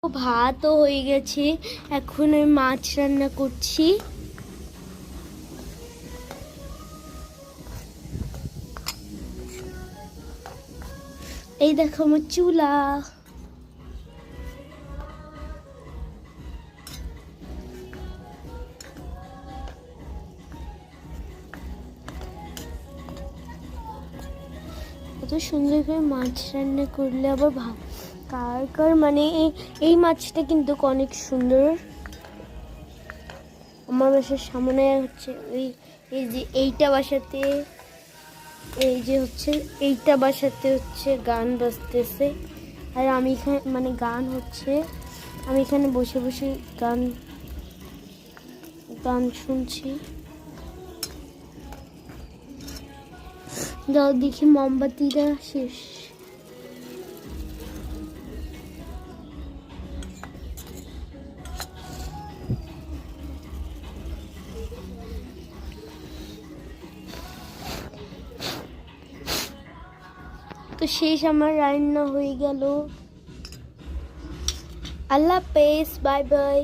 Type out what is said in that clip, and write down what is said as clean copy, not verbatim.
ভাতও হয়ে গেছে, এখন আমি মাছ রান্না করছি। এই দেখো আমার চুলা। এত সুন্দর করে মাছ রান্না করলে আবার কার কার মানে এই মাছটা কিন্তু অনেক সুন্দর। আমার বাসার সামনে হচ্ছে এই যে এইটা বাসাতে, এই যে হচ্ছে এইটা বাসাতে হচ্ছে গান বাজতেছে, আর আমি এখানে মানে গান হচ্ছে, আমি এখানে বসে বসে গান গান শুনছি। যাও দেখি মোমবাতিটা শেষ। তো শেষ, আমার রান্না হয়ে গেল। আল্লাহ হাফেজ, বাই বাই।